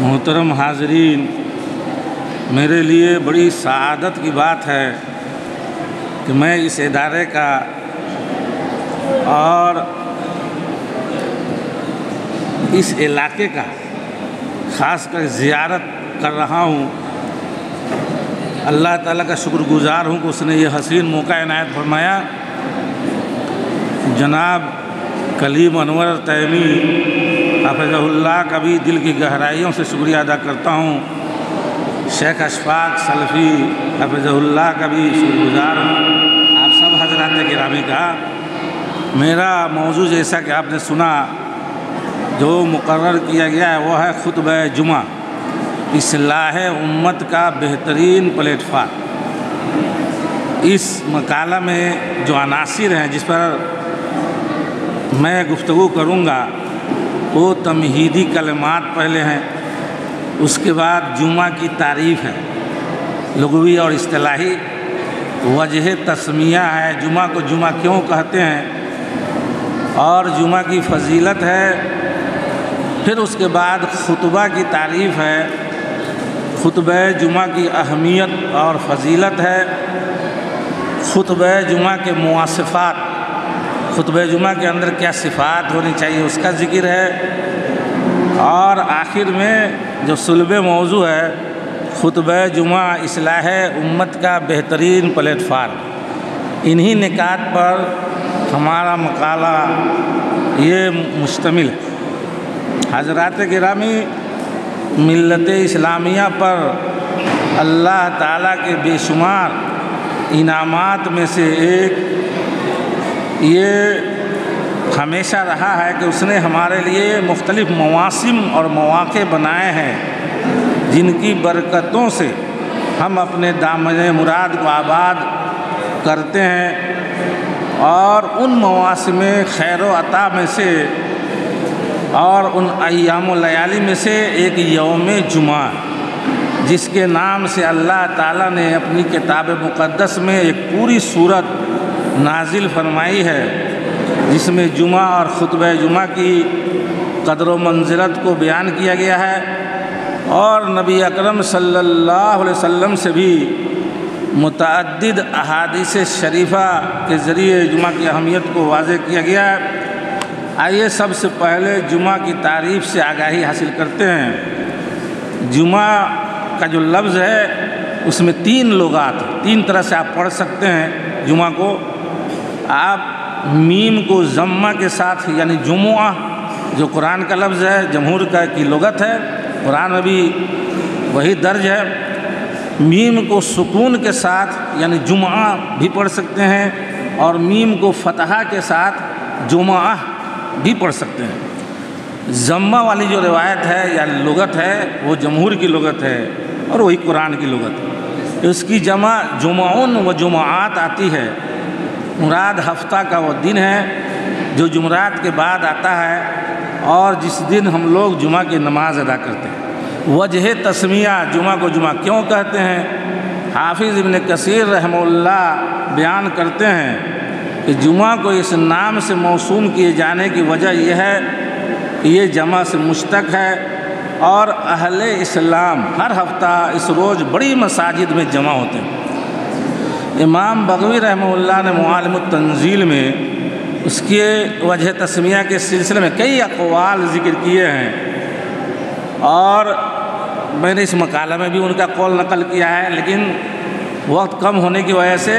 محترم حاضرین، میرے لیے بڑی سعادت کی بات ہے کہ میں اس ادارے کا اور اس علاقے کا خاص کر زیارت کر رہا ہوں۔ اللہ تعالیٰ کا شکر گزار ہوں کہ اس نے یہ حسین موقع عنایت فرمایا۔ جناب کلیم انور تیمی حفظہ اللہ کا بھی دل کی گہرائیوں سے شکریہ ادا کرتا ہوں۔ شیخ اشفاق سلفی حفظہ اللہ کا بھی شکر گزار ہوں، آپ سب حضرات گرامی کا۔ میرا موضوع جیسا کہ آپ نے سنا جو مقرر کیا گیا ہے وہ ہے خطبہ جمعہ، اصلاح امت کا بہترین پلیٹ فارم۔ اس مقالہ میں جو عناصر ہیں جس پر میں گفتگو کروں گا وہ تمہیدی کلمات پہلے ہیں، اس کے بعد جمعہ کی تعریف ہے، لغوی اور اصطلاحی وجہ تسمیہ ہے، جمعہ کو جمعہ کیوں کہتے ہیں، اور جمعہ کی فضیلت ہے۔ پھر اس کے بعد خطبہ کی تعریف ہے، خطبہ جمعہ کی اہمیت اور فضیلت ہے، خطبہ جمعہ کے مواصفات، خطبہ جمعہ کے اندر کیا صفات ہونی چاہیے اس کا ذکر ہے، اور آخر میں جو صلب موضوع ہے خطبہ جمعہ اصلاح امت کا بہترین پلیٹ فارم۔ انہی نکات پر ہمارا مقالہ یہ مشتمل ہے۔ حضرات گرامی، ملت اسلامیہ پر اللہ تعالیٰ کے بے شمار انعامات میں سے ایک یہ ہمیشہ رہا ہے کہ اس نے ہمارے لیے مختلف مواسم اور مواقع بنائے ہیں جن کی برکتوں سے ہم اپنے دامن مراد کو آباد کرتے ہیں، اور ان مواسم خیر و عطا میں سے اور ان ایام و لیالی میں سے ایک یوم جمعہ، جس کے نام سے اللہ تعالیٰ نے اپنی کتاب مقدس میں ایک پوری سورت نازل فرمائی ہے، جس میں جمعہ اور خطبہ جمعہ کی قدر و منزلت کو بیان کیا گیا ہے، اور نبی اکرم صلی اللہ علیہ وسلم سے بھی متعدد احادیث شریفہ کے ذریعے جمعہ کی اہمیت کو واضح کیا گیا ہے۔ آئیے سب سے پہلے جمعہ کی تعریف سے آگاہی حاصل کرتے ہیں۔ جمعہ کا جو لفظ ہے اس میں 3 لغات، 3 طرح سے آپ پڑھ سکتے ہیں جمعہ کو۔ آپ میم کو ضمہ کے ساتھ یعنی جمعہ جو قرآن کا لفظ ہے، جمہور کی لغت ہے، قرآن میں بھی وہی درج ہے۔ میم کو سکون کے ساتھ یعنی جمعہ بھی پڑھ سکتے ہیں، اور میم کو فتحہ کے ساتھ جمعہ بھی پڑھ سکتے ہیں۔ ضمہ والی جو روایت ہے یا لغت ہے وہ جمہور کی لغت ہے اور وہی قرآن کی لغت ہے۔ اس کی جمع جمعون و جمعات آتی ہے، مراد ہفتہ کا وہ دن ہے جو جمعرات کے بعد آتا ہے اور جس دن ہم لوگ جمعہ کی نماز ادا کرتے ہیں۔ وجہ تسمیہ، جمعہ کو جمعہ کیوں کہتے ہیں، حافظ ابن کثیر رحمہ اللہ بیان کرتے ہیں کہ جمعہ کو اس نام سے موسوم کیے جانے کی وجہ یہ ہے کہ یہ جمع سے مشتق ہے، اور اہل اسلام ہر ہفتہ اس روز بڑی مساجد میں جمع ہوتے ہیں۔ امام بغوی رحمہ اللہ نے معالم التنزیل میں اس کے وجہ تسمیہ کے سلسلے میں کئی اقوال ذکر کیے ہیں، اور میں نے اس مقالہ میں بھی ان کا قول نقل کیا ہے، لیکن وقت کم ہونے کی وجہ سے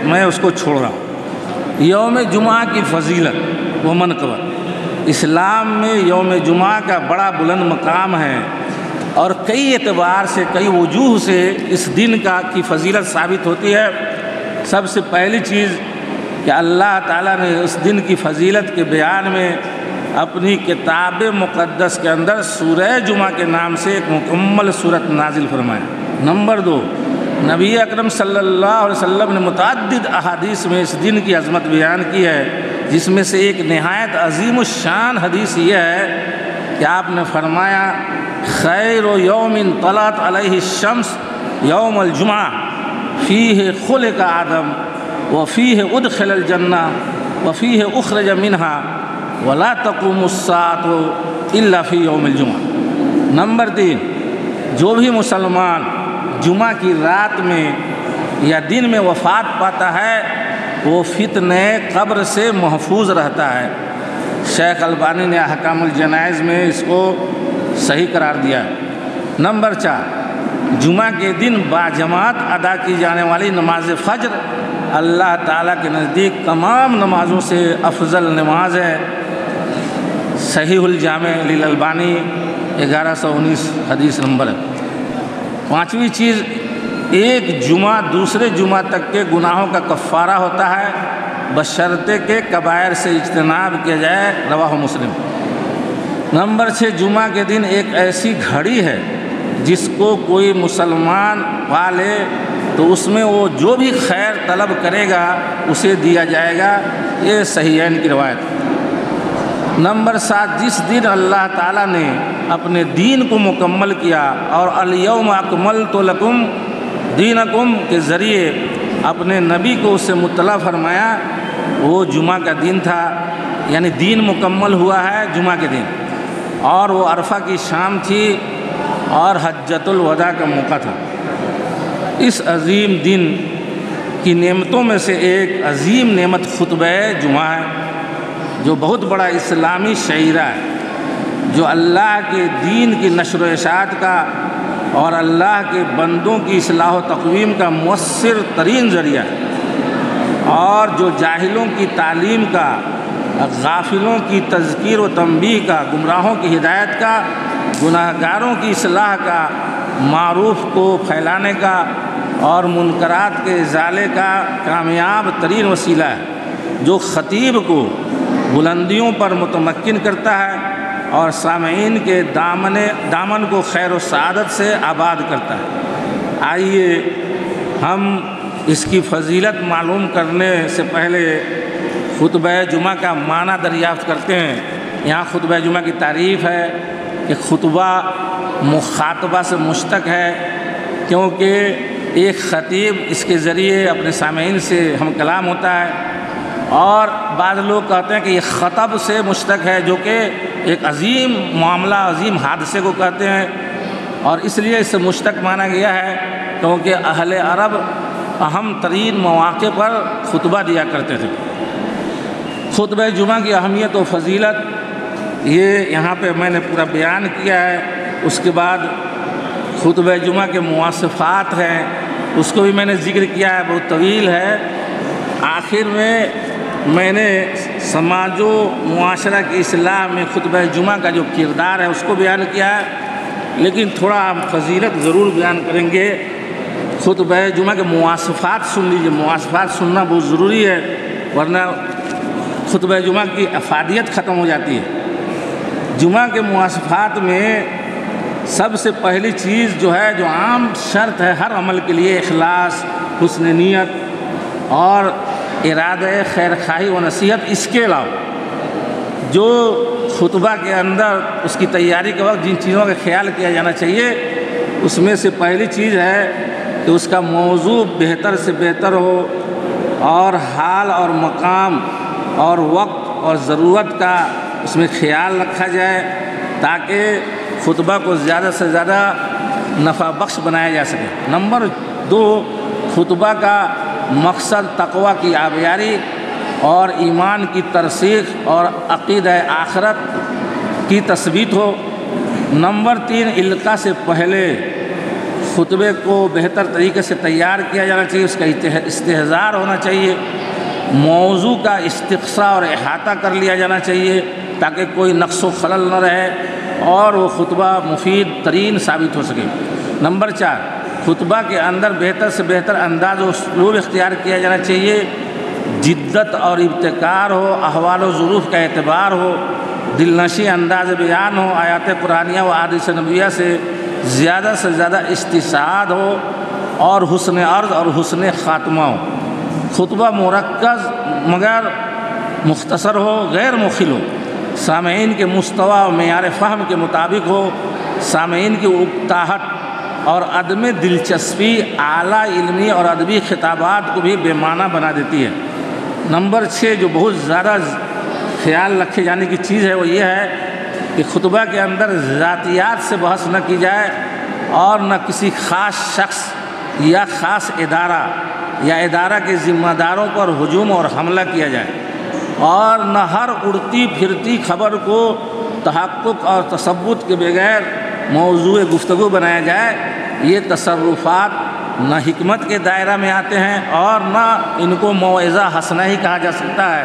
میں اس کو چھوڑ رہا ہوں۔ یوم جمعہ کی فضیلت و منقبت، اسلام میں یوم جمعہ کا بڑا بلند مقام ہے، اور کئی اعتبار سے کئی وجوہ سے اس دن کی فضیلت ثابت ہوتی ہے۔ سب سے پہلی چیز کہ اللہ تعالیٰ نے اس دن کی فضیلت کے بیان میں اپنی کتاب مقدس کے اندر سورہ جمعہ کے نام سے ایک مکمل سورت نازل فرمایا۔ نمبر 2، نبی اکرم صلی اللہ علیہ وسلم نے متعدد احادیث میں اس دن کی عظمت بیان کی ہے، جس میں سے ایک نہایت عظیم الشان حدیث یہ ہے کہ آپ نے فرمایا خیر یوم طلعت علیہ الشمس یوم الجمعہ فیہ خلق آدم وفیہ ادخل الجنہ وفیہ اخرج منہا ولا تقوم الساعۃ الا فی یوم الجمعہ۔ نمبر 3، جو بھی مسلمان جمعہ کی رات میں یا دن میں وفات پاتا ہے وہ فتنہ قبر سے محفوظ رہتا ہے۔ شیخ البانی نے احکام الجنائز میں اس کو صحیح قرار دیا۔ نمبر 4، جمعہ کے دن باجماعت ادا کی جانے والی نماز فجر اللہ تعالیٰ کے نزدیک تمام نمازوں سے افضل نماز ہے۔ صحیح الجامع للالبانی 1119 حدیث نمبر ہے۔ 5ویں چیز، ایک جمعہ دوسرے جمعہ تک کے گناہوں کا کفارہ ہوتا ہے بشرطے کہ کبائر سے اجتناب کیا جائے، رواہ مسلم۔ نمبر 6، جمعہ کے دن ایک ایسی گھڑی ہے جس کو کوئی مسلمان پا لے تو اس میں وہ جو بھی خیر طلب کرے گا اسے دیا جائے گا، یہ صحیحین کی روایت۔ نمبر 7، جس دن اللہ تعالیٰ نے اپنے دین کو مکمل کیا اور الیوم اکملت لکم دینکم کے ذریعے اپنے نبی کو اس سے مطلع فرمایا، وہ جمعہ کا دن تھا، یعنی دین مکمل ہوا ہے جمعہ کے دن، اور وہ عرفہ کی شام تھی اور حجۃ الوداع کا موقع تھا۔ اس عظیم دن کی نعمتوں میں سے ایک عظیم نعمت خطبہ جمعہ ہے، جو بہت بڑا اسلامی شعیرہ ہے، جو اللہ کے دین کی نشر و اشاعت کا اور اللہ کے بندوں کی اصلاح و تقویم کا مؤثر ترین ذریعہ ہے، اور جو جاہلوں کی تعلیم کا، غافلوں کی تذکیر و تنبیہ کا، گمراہوں کی ہدایت کا، گناہگاروں کی اصلاح کا، معروف کو پھیلانے کا اور منکرات کے ازالے کا کامیاب ترین وسیلہ ہے، جو خطیب کو بلندیوں پر متمکن کرتا ہے اور سامعین کے دامن کو خیر و سعادت سے آباد کرتا ہے۔ آئیے ہم اس کی فضیلت معلوم کرنے سے پہلے خطبہ جمعہ کا معنی دریافت کرتے ہیں۔ یہاں خطبہ جمعہ کی تعریف ہے کہ خطبہ مخاطبہ سے مشتق ہے، کیونکہ ایک خطیب اس کے ذریعے اپنے سامعین سے ہم کلام ہوتا ہے، اور بعض لوگ کہتے ہیں کہ یہ خطب سے مشتق ہے، جو کہ ایک عظیم معاملہ، عظیم حادثے کو کہتے ہیں، اور اس لیے اس سے مشتق مانا گیا ہے کیونکہ اہل عرب اہم ترین مواقع پر خطبہ دیا کرتے تھے۔ خطبہ جمعہ کی اہمیت و فضیلت یہ یہاں پہ میں نے پورا بیان کیا ہے۔ اس کے بعد خطبہ جمعہ کے مواصفات ہیں، اس کو بھی میں نے ذکر کیا ہے، بہت طویل ہے۔ آخر میں نے سماج و معاشرہ کی اصلاح میں خطبہ جمعہ کا جو کردار ہے اس کو بیان کیا ہے، لیکن تھوڑا ہم فضیلت ضرور بیان کریں گے۔ خطبہ جمعہ کے مواصفات سن لیجیے، مواصفات سننا بہت ضروری ہے، ورنہ خطبہ جمعہ کی افادیت ختم ہو جاتی ہے۔ جمعہ کے مواصفات میں سب سے پہلی چیز جو ہے، جو عام شرط ہے ہر عمل کے لیے، اخلاص، حسن نیت اور ارادہ خیر خواہی و نصیحت۔ اس کے علاوہ جو خطبہ کے اندر اس کی تیاری کے وقت جن چیزوں کا خیال کیا جانا چاہیے، اس میں سے پہلی چیز ہے کہ اس کا موضوع بہتر سے بہتر ہو، اور حال اور مقام اور وقت اور ضرورت کا اس میں خیال رکھا جائے، تاکہ خطبہ کو زیادہ سے زیادہ نفع بخش بنایا جا سکے۔ نمبر 2، خطبہ کا مقصد تقویٰ کی آبیاری اور ایمان کی ترسیخ اور عقیدہ آخرت کی تثبیت ہو۔ نمبر 3، القاء سے پہلے خطبے کو بہتر طریقے سے تیار کیا جانا چاہیے، اس کا استحضار ہونا چاہیے، موضوع کا استقصاء اور احاطہ کر لیا جانا چاہیے تاکہ کوئی نقص و خلل نہ رہے اور وہ خطبہ مفید ترین ثابت ہو سکے۔ نمبر 4، خطبہ کے اندر بہتر سے بہتر انداز و اسلوب اختیار کیا جانا چاہیے، جدت اور ابتکار ہو، احوال و ظروف کا اعتبار ہو، دلنشیں انداز بیان ہو، آیات قرآنیہ و احادیث نبویہ سے زیادہ استشہاد ہو، اور حسن عرض اور حسن خاتمہ ہو۔ خطبہ مرکز مگر مختصر ہو، غیر مخل ہو، سامعین کے مستویٰ و معیار فہم کے مطابق ہو، سامعین کی اکتاہٹ اور عدم دلچسپی اعلیٰ علمی اور ادبی خطابات کو بھی بے معنی بنا دیتی ہے۔ نمبر 6، جو بہت زیادہ خیال رکھے جانے کی چیز ہے، وہ یہ ہے کہ خطبہ کے اندر ذاتیات سے بحث نہ کی جائے اور نہ کسی خاص شخص یا خاص ادارہ یا ادارہ کے ذمہ داروں پر ہجوم اور حملہ کیا جائے، اور نہ ہر اڑتی پھرتی خبر کو تحقق اور تثبت کے بغیر موضوع گفتگو بنایا جائے۔ یہ تصرفات نہ حکمت کے دائرہ میں آتے ہیں اور نہ ان کو موعظہ حسنہ ہی کہا جا سکتا ہے،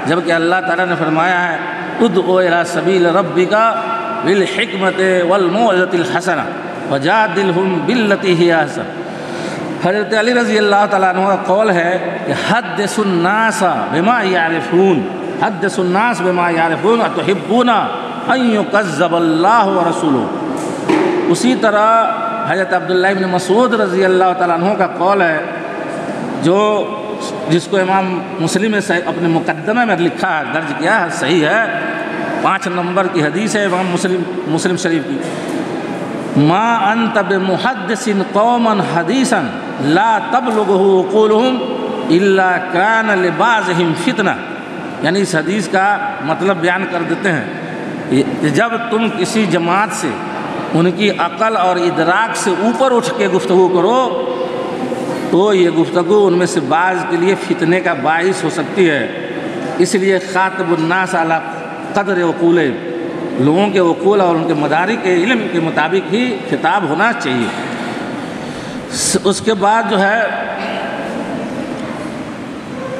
جبکہ اللہ تعالیٰ نے فرمایا ہے ادعو الی سبیل ربک بالحکمت والموعظۃ الحسنہ وجادلہم باللتی ہی احسن۔ حضرت علی رضی اللہ تعالیٰ عنہ کا قول ہے کہ حدث الناس بما یعرفون، حدث الناس بما یعرفون اتحبون ان یکذب اللہ ورسولہ۔ اسی طرح حضرت عبداللہ بن مسعود رضی اللہ تعالیٰ عنہ کا قول ہے، جس کو امام مسلم نے اپنے مقدمہ میں لکھا ہے، درج کیا ہے، صحیح ہے، 5 نمبر کی حدیث ہے امام مسلم شریف کی، ما انت بمحدث قوما حدیثا لا تبلغه عقولهم الا كان لبعضهم فتنہ۔ یعنی اس حدیث کا مطلب بیان کر دیتے ہیں کہ جب تم کسی جماعت سے ان کی عقل اور ادراک سے اوپر اٹھ کے گفتگو کرو تو یہ گفتگو ان میں سے بعض کے لیے فتنے کا باعث ہو سکتی ہے۔ اس لیے خاطب الناس علی قدر عقول، لوگوں کے عقول اور ان کے مدارک کے علم کے مطابق ہی خطاب ہونا چاہیے۔ اس کے بعد جو ہے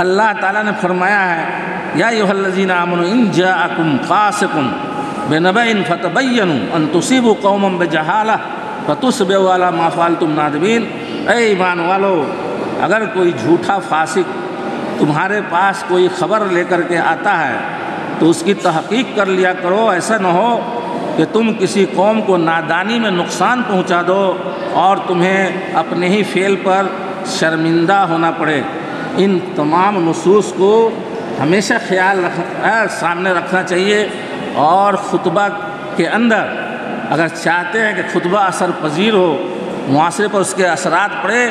اللہ تعالیٰ نے فرمایا ہے یا ایھا الذین آمنوا ان جاءکم فاسق بنبأ فتبینوا ان تصیبوا قوما بجہالہ فتصبحوا علی ما فعلتم نادمین۔ اے ایمان والو، اگر کوئی جھوٹا فاسق تمہارے پاس کوئی خبر لے کر کے آتا ہے تو اس کی تحقیق کر لیا کرو، ایسا نہ ہو کہ تم کسی قوم کو نادانی میں نقصان پہنچا دو اور تمہیں اپنے ہی فعل پر شرمندہ ہونا پڑے۔ ان تمام نصوص کو ہمیشہ سامنے رکھنا چاہیے، اور خطبہ کے اندر اگر چاہتے ہیں کہ خطبہ اثر پذیر ہو، معاشرے پر اس کے اثرات پڑے،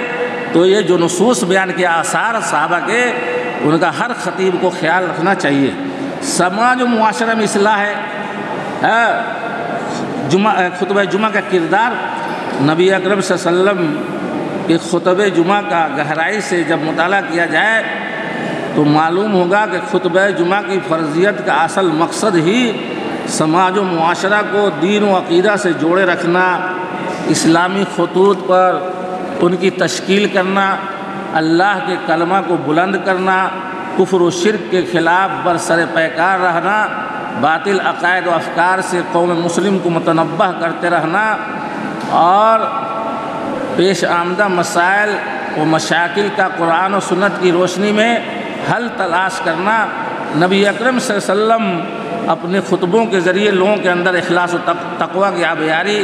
تو یہ جو نصوص بیان کیا آثار صحابہ کے، ان کا ہر خطیب کو خیال رکھنا چاہیے۔ سماج و معاشرہ میں اصلاح ہے، خطبہ جمعہ کا کردار۔ نبی اکرم صلی اللہ علیہ وسلم کے خطبہ جمعہ کا گہرائی سے جب مطالعہ کیا جائے تو معلوم ہوگا کہ خطبہ جمعہ کی فرضیت کا اصل مقصد ہی سماج و معاشرہ کو دین و عقیدہ سے جوڑے رکھنا، اسلامی خطوط پر ان کی تشکیل کرنا، اللہ کے کلمہ کو بلند کرنا، کفر و شرک کے خلاف برسر پیکار رہنا، باطل عقائد و افکار سے قوم مسلم کو متنبہ کرتے رہنا، اور پیش آمدہ مسائل و مشاکل کا قرآن و سنت کی روشنی میں حل تلاش کرنا۔ نبی اکرم صلی اللہ علیہ وسلم اپنے خطبوں کے ذریعے لوگوں کے اندر اخلاص و تقویٰ کی آبیاری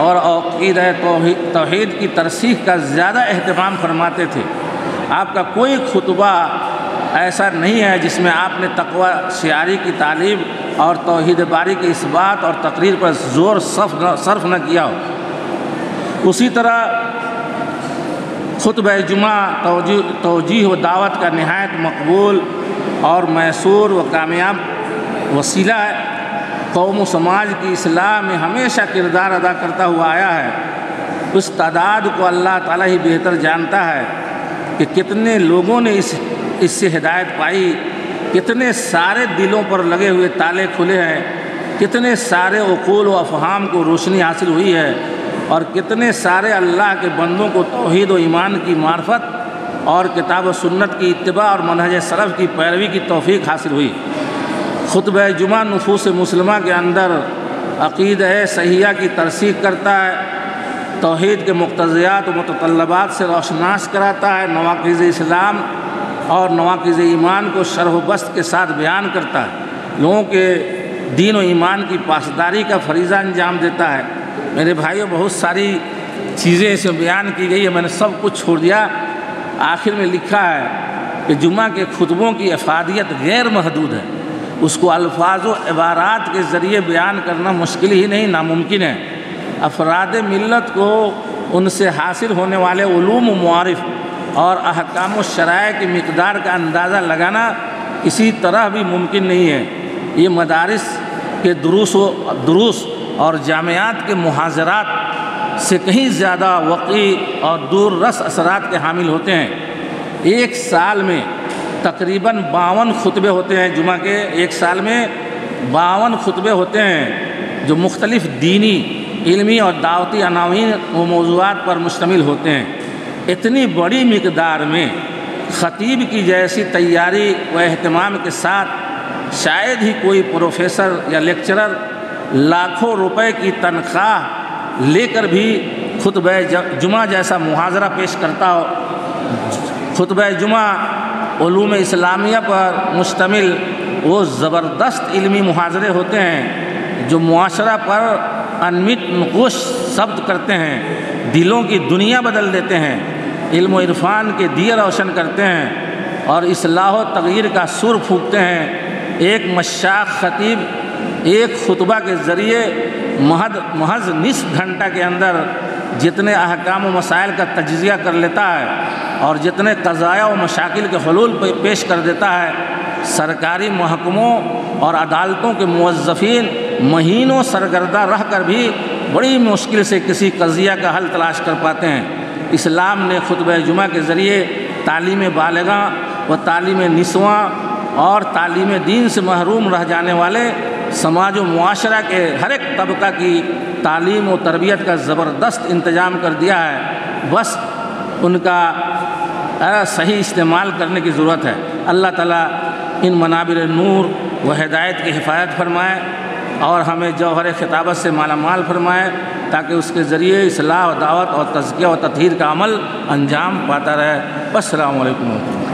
اور عقیدہ توحید کی ترسیخ کا زیادہ اہتمام فرماتے تھے۔ آپ کا کوئی خطبہ ایسا نہیں ہے جس میں آپ نے تقویٰ شعاری کی تعلیم اور توحید باری کے اثبات اور تقریر پر زور صرف نہ کیا ہو۔ اسی طرح خطبہ جمعہ توجیہ و دعوت کا نہایت مقبول اور میسور و کامیاب وسیلہ ہے، قوم و سماج کی اصلاح میں ہمیشہ کردار ادا کرتا ہوا آیا ہے۔ اس تعداد کو اللہ تعالیٰ ہی بہتر جانتا ہے کہ کتنے لوگوں نے اس سے ہدایت پائی، کتنے سارے دلوں پر لگے ہوئے تالے کھلے ہیں، کتنے سارے عقول و افہام کو روشنی حاصل ہوئی ہے، اور کتنے سارے اللہ کے بندوں کو توحید و ایمان کی معرفت اور کتاب و سنت کی اتباع اور منہج سلف کی پیروی کی توفیق حاصل ہوئی۔ خطبہ جمعہ نفوس مسلمہ کے اندر عقیدہ صحیحہ کی ترسیخ کرتا ہے، توحید کے مقتضیات و متطلبات سے روشناس کراتا ہے، نواقض اسلام اور نواقض ایمان کو شرح و بسط کے ساتھ بیان کرتا ہے، لوگوں کے دین و ایمان کی پاسداری کا فریضہ انجام دیتا ہے۔ میرے بھائیوں، بہت ساری چیزیں اس میں بیان کی گئی ہے، میں نے سب کچھ چھوڑ دیا۔ آخر میں لکھا ہے کہ جمعہ کے خطبوں کی افادیت غیر محدود ہے، اس کو الفاظ و عبارات کے ذریعے بیان کرنا مشکل ہی نہیں، ناممکن ہے۔ افراد ملت کو ان سے حاصل ہونے والے علوم و معارف اور احکام و شرائع کی مقدار کا اندازہ لگانا کسی طرح بھی ممکن نہیں ہے۔ یہ مدارس کہ دروس اور جامعات کے محاضرات سے کہیں زیادہ وقوع اور دور رس اثرات کے حامل ہوتے ہیں۔ ایک سال میں تقریباً 52 خطبے ہوتے ہیں جمعہ کے، ایک سال میں 52 خطبے ہوتے ہیں جو مختلف دینی، علمی اور دعوتی عناوین و موضوعات پر مشتمل ہوتے ہیں۔ اتنی بڑی مقدار میں خطیب کی جیسی تیاری و اہتمام کے ساتھ شاید ہی کوئی پروفیسر یا لیکچرر لاکھوں روپے کی تنخواہ لے کر بھی خطبہ جمعہ جیسا محاضرہ پیش کرتا ہو۔ خطبہ جمعہ علوم اسلامیہ پر مشتمل وہ زبردست علمی محاضرے ہوتے ہیں جو معاشرہ پر انمٹ نقوش ثبت کرتے ہیں، دلوں کی دنیا بدل دیتے ہیں، علم و عرفان کے دیے روشن کرتے ہیں اور اصلاح و تغییر کا سر پھونکتے ہیں۔ ایک مشاق خطیب ایک خطبہ کے ذریعے محض نصف گھنٹہ کے اندر جتنے احکام و مسائل کا تجزیہ کر لیتا ہے اور جتنے قضایا و مشاکل کے حلول پیش کر دیتا ہے، سرکاری محکموں اور عدالتوں کے موظفین مہینوں سرگردہ رہ کر بھی بڑی مشکل سے کسی قضیہ کا حل تلاش کر پاتے ہیں۔ اسلام نے خطبہ جمعہ کے ذریعے تعلیم بالغاں و تعلیم نسواں اور تعلیم دین سے محروم رہ جانے والے سماج و معاشرہ کے ہر ایک طبقہ کی تعلیم و تربیت کا زبردست انتظام کر دیا ہے، بس ان کا صحیح استعمال کرنے کی ضرورت ہے۔ اللہ تعالیٰ ان منابر نور و ہدایت کی حفاظت فرمائے اور ہمیں جوہر خطابت سے مالا مال فرمائے تاکہ اس کے ذریعے اصلاح و دعوت اور تزکیہ و تطہیر کا عمل انجام پاتا رہے۔ السلام علیکم۔